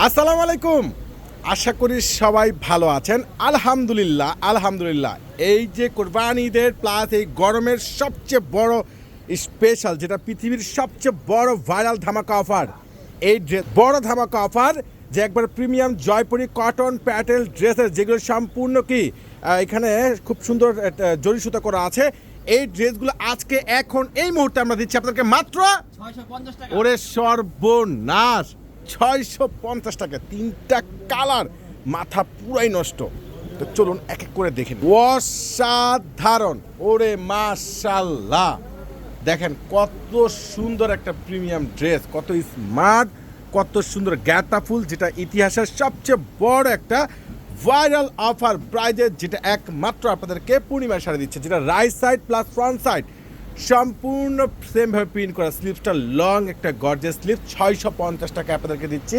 আসসালামু আলাইকুম। আশা করি সবাই ভালো আছেন। আলহামদুলিল্লাহ। এই যে কোরবানি ঈদের প্লাস এই গরমের সবচেয়ে বড় স্পেশাল, যেটা পৃথিবীর সবচেয়ে বড় ভাইরাল ধামাকা অফার, এই বড় ধামাকা অফার যে একবার প্রিমিয়াম জয়পুরি কটন প্যাটেল ড্রেসের, যেগুলো সম্পূর্ণ কি এখানে খুব সুন্দর জরি সুতা করা আছে। এই ড্রেসগুলো আজকে এখন এই মুহূর্তে আমরা দিচ্ছি আপনাদেরকে মাত্র 650 টাকা। ওরে সর্বনাশ, 650 টাকা, তিনটা কালার, মাথা পুরাই নষ্ট। তো চলুন এক এক করে দেখেন। অসাধারণ, ওরে মাশাল্লাহ, দেখেন কত সুন্দর একটা প্রিমিয়াম ড্রেস, কত স্মার্ট, কত সুন্দর গ্যাটাফুল, যেটা ইতিহাসের সবচেয়ে বড় একটা ভাইরাল অফার প্রাইজে, যেটা একমাত্র আপনাদেরকে পূর্ণিমার শাড়ি দিচ্ছে, যেটা right side plus front side সম্পূর্ণ সেমভাবে প্রিন্ট করা, স্লিভসটা লং একটা গর্জিয়াস স্লিভ, 650 টাকা আপনাদেরকে দিচ্ছি।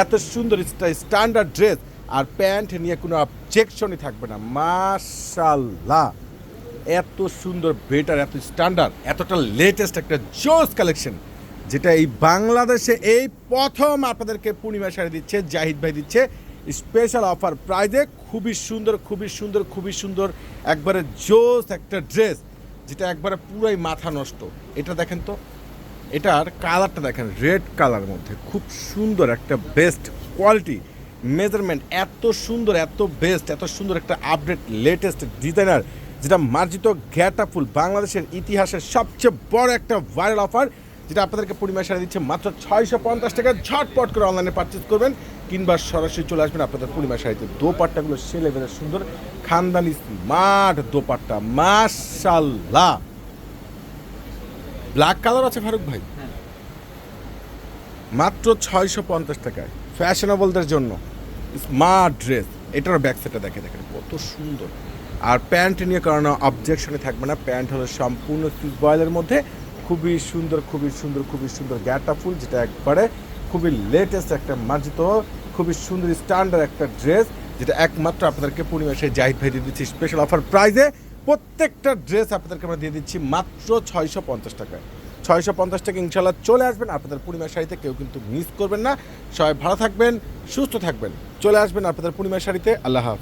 এত সুন্দর স্ট্যান্ডার্ড ড্রেস, আর প্যান্ট নিয়ে কোনো অবজেকশনই থাকবে না। মাশাল্লাহ, এত সুন্দর, বেটার, এত স্ট্যান্ডার্ড, এতটা লেটেস্ট একটা জোস কালেকশন, যেটা এই বাংলাদেশে এই প্রথম আপনাদেরকে পূর্ণিমা শাড়ি দিচ্ছে, জাহিদ ভাই দিচ্ছে স্পেশাল অফার প্রাইজে। খুবই সুন্দর একবারে জোস একটা ড্রেস, যেটা একবারে পুরাই মাথা নষ্ট। এটা দেখেন তো, এটার কালারটা দেখেন, রেড কালার মধ্যে খুব সুন্দর একটা বেস্ট কোয়ালিটি, মেজারমেন্ট এত সুন্দর, এত বেস্ট, এত সুন্দর একটা আপডেট লেটেস্ট ডিজাইনার, যেটা মার্জিত গ্যাটাফুল, বাংলাদেশের ইতিহাসের সবচেয়ে বড় একটা ভাইরাল অফার, যেটা আপনাদেরকে পূর্ণিমা শাড়ি দিচ্ছে মাত্র 650 টাকা। ঝটপট করে অনলাইনে পারচেজ করবেন কিংবা সরাসরি চলে আসবেন আপনাদের পূর্ণিমা শাড়িতে। দোপাট্টাগুলো সে লেভেলের সুন্দর, খানদানি স্মার্ট দোপাট্টা, মাশাল্লাহ। ব্ল্যাক কালার আছে ফারুক ভাই, মাত্র 650 টাকায়, ফ্যাশনেবলদের জন্য স্মার্ট ড্রেস। এটার ব্যাক সাইডটা দেখেন কত সুন্দর। আর প্যান্ট নিয়ে কারণ অবজেকশনে থাকবে না, প্যান্ট হলো সম্পূর্ণ সুইচ বয়েলের মধ্যে, খুবই সুন্দর গ্যাটাফুল, যেটা একবারে খুবই লেটেস্ট একটা মার্জিত, খুবই সুন্দর স্ট্যান্ডার্ড একটা ড্রেস, যেটা একমাত্র আপনাদেরকে পূর্ণিমা সেই জাহিদ ভাই দিয়ে দিচ্ছি স্পেশাল অফার প্রাইজে। প্রত্যেকটা ড্রেস আপনাদেরকে আমরা দিয়ে দিচ্ছি মাত্র 650 টাকায়। 650 টাকা ইনশাল্লাহ চলে আসবেন আপনাদের পূর্ণিমা শাড়িতে, কেউ কিন্তু মিস করবেন না। সবাই ভালো থাকবেন, সুস্থ থাকবেন, চলে আসবেন আপনাদের পূর্ণিমা শাড়িতে। আল্লাহ হাফেজ।